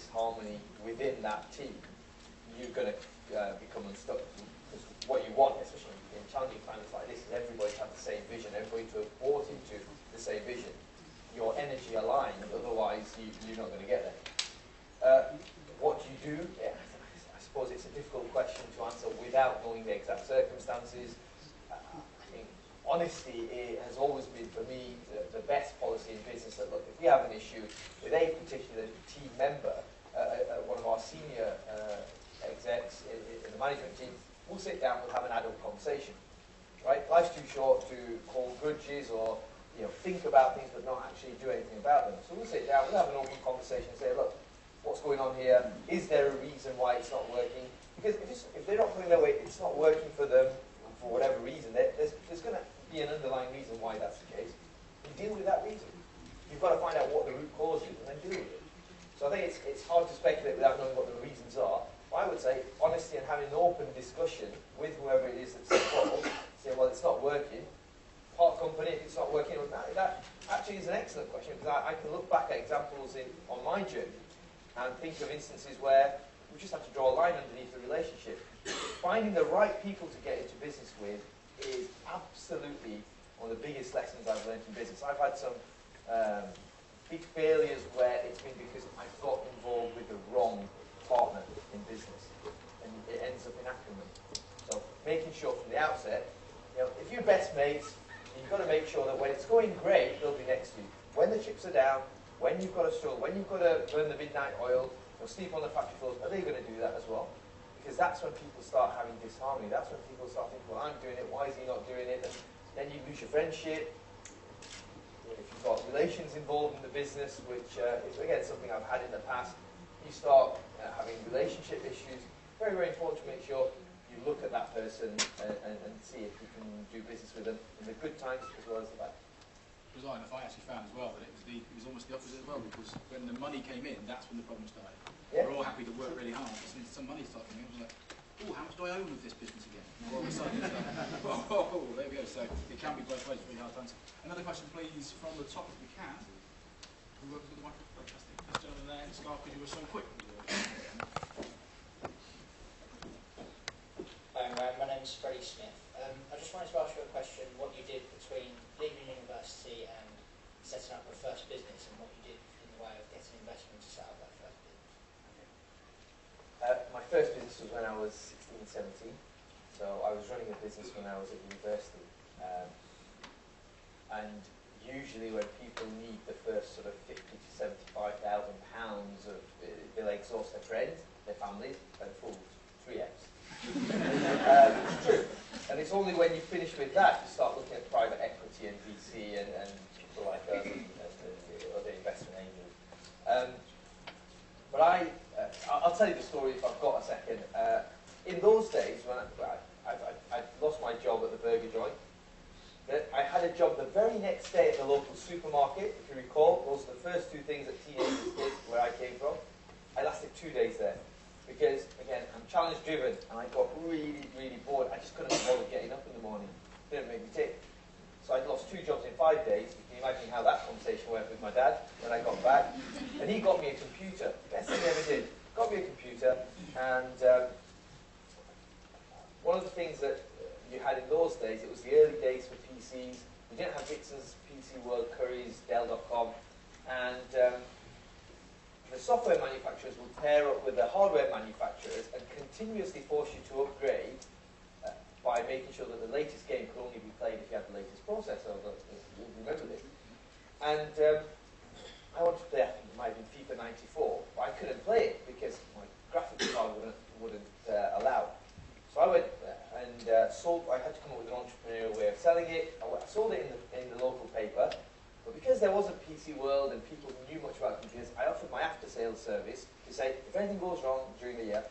disharmony within that team, you're going to become unstuck. Because what you want, especially in challenging times like this, is everybody to have the same vision, everybody to have bought into the same vision. Your energy aligned, otherwise you're not going to get there. What do you do? Yeah, I suppose it's a difficult question to answer without knowing the exact circumstances. I think honesty has always been, for me, the best policy in business. That, look, if we have an issue with a particular team member, one of our senior execs in the management team, we'll sit down, we'll have an adult conversation. Right? Life's too short to hold grudges or think about things but not actually do anything about them. So we'll sit down, we'll have an open conversation and say, look, what's going on here? Is there a reason why it's not working? Because if they're not putting their weight, it's not working for them for whatever reason. There's going to be an underlying reason why that's the case. You deal with that reason. You've got to find out what the root cause is and then deal with it. So I think it's hard to speculate without knowing what the reasons are. But I would say honesty and having an open discussion with whoever it is that's involved. Say, well, it's not working. Part company, if it's not working, that actually is an excellent question, because I can look back at examples on my journey and think of instances where we just have to draw a line underneath the relationship. Finding the right people to get into business with is absolutely one of the biggest lessons I've learned in business. I've had some big failures where it's been because I've got involved with the wrong partner in business, and it ends up in acrimony. So making sure from the outset, if you're best mates, you've got to make sure that when it's going great, they'll be next to you. When the chips are down, when you've got to struggle, when you've got to burn the midnight oil or sleep on the factory floors, are they going to do that as well? Because that's when people start having disharmony. That's when people start thinking, well, I'm doing it, why is he not doing it? And then you lose your friendship. If you've got relations involved in the business, which is, again, something I've had in the past, you start having relationship issues. Very, very important to make sure you look at that person and see if you can do business with them in the good times as well as the bad. I actually found as well that it was almost the opposite as well, because when the money came in, that's when the problem started. Yeah. We're all happy to work really hard, but as soon as some money started coming in, it was like, oh, how much do I own with this business again? And all of a sudden, it's like, oh, there we go. So it can be both ways, it's really hard to answer. Another question, please, from the top if we can. Whoever's got the microphone, fantastic. This gentleman there, Scar, because you were so quick. My name's Freddie Smith. I just wanted to ask you a question, what you did between leaving university and setting up your first business, and what you did in the way of getting investment to set up that first business. My first business was when I was 16, 17. So I was running a business when I was at university. And usually when people need the first sort of 50 to 75,000 pounds of, they'll exhaust their friends, their families, and fools. 3 Fs. It's true. And it's only when you finish with that you start looking at private equity and VC and people like us and other investment angels. But I'll tell you the story if I've got a second. In those days, when I lost my job at the burger joint, I had a job the very next day at the local supermarket. If you recall, those are the first 2 things that teenagers did where I came from. I lasted 2 days there. Because, again, I'm challenge-driven, and I got really, really bored. I just couldn't bother getting up in the morning. It didn't make me tick. So I lost 2 jobs in 5 days. You can imagine how that conversation went with my dad when I got back. And he got me a computer. Best thing he ever did. Got me a computer, and one of the things that you had in those days, it was the early days for PCs. We didn't have Dixon's, PC World, Currys, Dell.com, and the software manufacturers would pair up with the hardware manufacturers and continuously force you to upgrade by making sure that the latest game could only be played if you had the latest processor. You'll remember this. And I wanted to play, I think it might have been FIFA 94, but I couldn't play it because my graphics card wouldn't allow. So I went and sold. I had to come up with an entrepreneurial way of selling it. I sold it in the local paper. But because there wasn't PC World and people knew much about computers, I offered my after-sales service to say, if anything goes wrong during the year,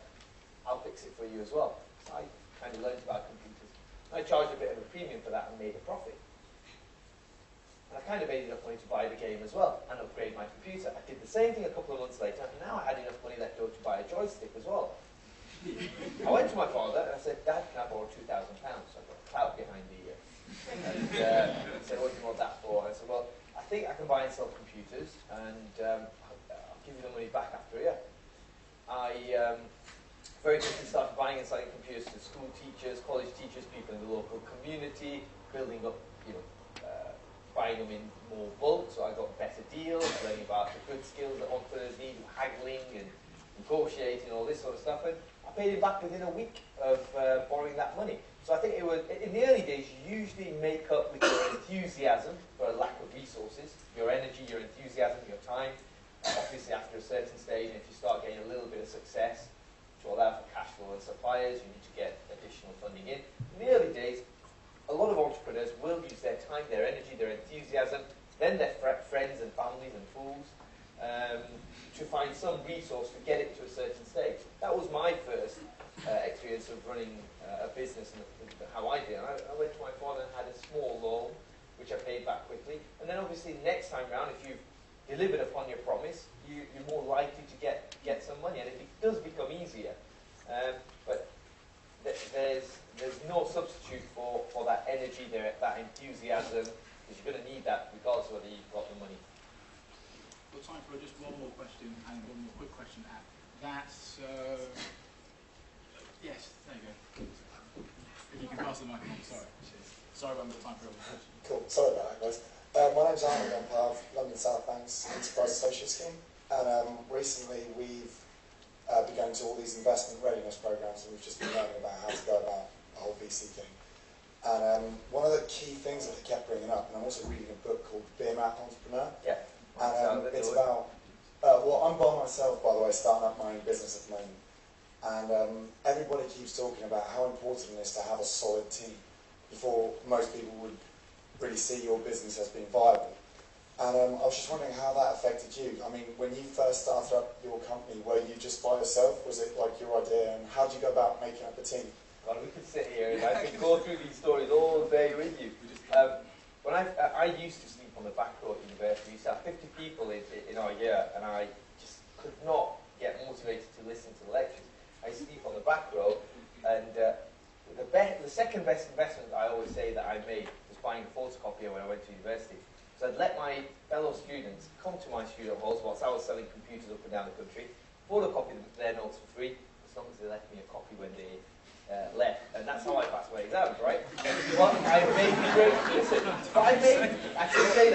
I'll fix it for you as well. So I kind of learned about computers. I charged a bit of a premium for that and made a profit. And I kind of made enough money to buy the game as well and upgrade my computer. I did the same thing a couple of months later, and now I had enough money left over to buy a joystick as well. I went to my father and I said, Dad, can I borrow £2,000? So I've got a clout behind the ear. And he said, what do you want that for? I said, well, I think I can buy and sell computers, and I'll give you the money back after a year. I very quickly started buying and selling computers to school teachers, college teachers, people in the local community, building up, buying them in more bulk, so I got better deals, learning about the good skills that entrepreneurs need, haggling and negotiating, all this sort of stuff, and I paid it back within a week of borrowing that money. So I think it was, in the early days, you usually make up with your enthusiasm for a lack of resources, your energy, your enthusiasm, your time. Obviously, after a certain stage, if you start getting a little bit of success, to allow for cash flow and suppliers, you need to get additional funding in. In the early days, a lot of entrepreneurs will use their time, their energy, their enthusiasm, then their friends and families and fools, to find some resource to get it to a certain stage. That was my first experience of running a business and how I did. I went to my father and had a small loan, which I paid back quickly. And then obviously next time round, if you've delivered upon your promise, you're more likely to get some money, and it does become easier. But there's no substitute for that energy, that enthusiasm, because you're going to need that regardless of whether you've got the money. We've got time for just one more question and one more quick question to add. That's yes, there you go. If you can pass the mic on, sorry. Sorry, we haven't got time for everyone. Cool, sorry about that, guys. My name's Arnold, I'm part of London South Bank's Enterprise Associate Scheme, and recently we've been going to all these investment readiness programs, and we've just been learning about how to go about the whole VC thing. And one of the key things that they kept bringing up, and I'm also reading a book called Beer Mat Entrepreneur, and it's about, well, I'm by myself, by the way, starting up my own business at the moment, and everybody keeps talking about how important it is to have a solid team before most people would really see your business as being viable. And I was just wondering how that affected you. I mean, when you first started up your company, were you just by yourself? Was it like your idea? And how did you go about making up a team? God, we could sit here and I could go through these stories all day with you. When I used to sleep on the back row at university. We used to have 50 people in our year, and I just could not get motivated to listen to the lectures. I used to sleep on the back row, and the second best investment I always say that I made was buying a photocopier when I went to university. So I'd let my fellow students come to my student halls whilst I was selling computers up and down the country, photocopy their notes for free, as long as they left me a copy when they left. And that's how I passed my exams, right? But I made great, listen,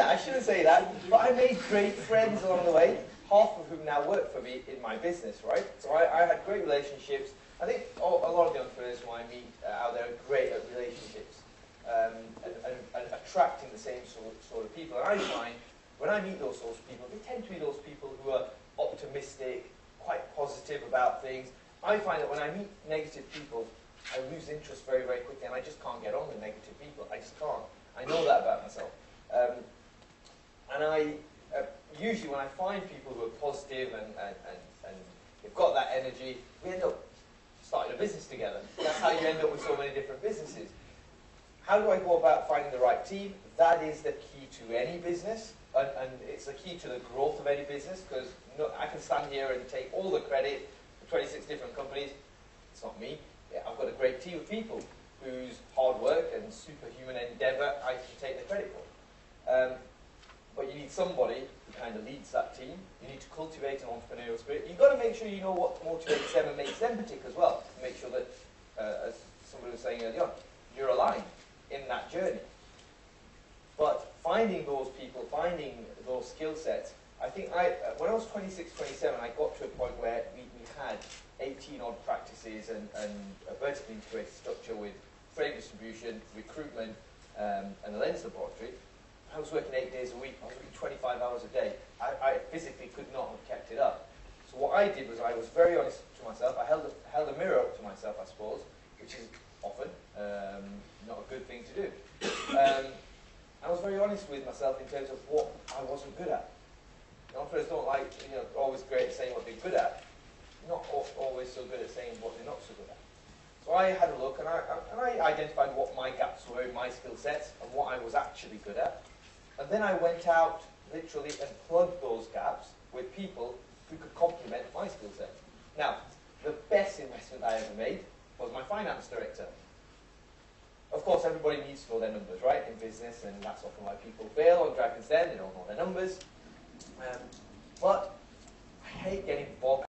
I shouldn't say that, but I made great friends along the way, half of whom now work for me in my business, right? So I had great relationships. I think a lot of the entrepreneurs who I meet out there are great at relationships. And attracting the same sort of people. And I find when I meet those sorts of people, they tend to be those people who are optimistic, quite positive about things. I find that when I meet negative people, I lose interest very, very quickly, and I just can't get on with negative people. I just can't. I know that about myself. And I usually when I find people who are positive and they've got that energy, we end up starting a business together. That's how you end up with so many different businesses. How do I go about finding the right team? That is the key to any business, and it's the key to the growth of any business, because I can stand here and take all the credit for 26 different companies. It's not me. I've got a great team of people whose hard work and superhuman endeavour I can take the credit for. But you need somebody who kind of leads that team. You need to cultivate an entrepreneurial spirit. You've got to make sure you know what motivates them and makes them tick as well. Make sure that, as somebody was saying earlier on, you're aligned in that journey. But finding those people, finding those skill sets, I think when I was 26, 27, I got to a point where we had 18 odd practices and a vertically integrated structure with freight distribution, recruitment, and a lens laboratory. I was working 8 days a week. I was working 25 hours a day. I physically could not have kept it up. So what I did was I was very honest to myself. I held a mirror up to myself, I suppose, which is often not a good thing to do. I was very honest with myself in terms of what I wasn't good at. Entrepreneurs don't like, always great at saying what they're good at. Not always so good at saying what they're not so good at. So I had a look and I identified what my gaps were in my skill sets and what I was actually good at. And then I went out literally and plugged those gaps with people who could complement my skill set. Now, the best investment I ever made was my finance director. Of course, everybody needs to know their numbers, right, in business, and that's often why people fail or drag and stand, they don't know their numbers. But I hate getting bogged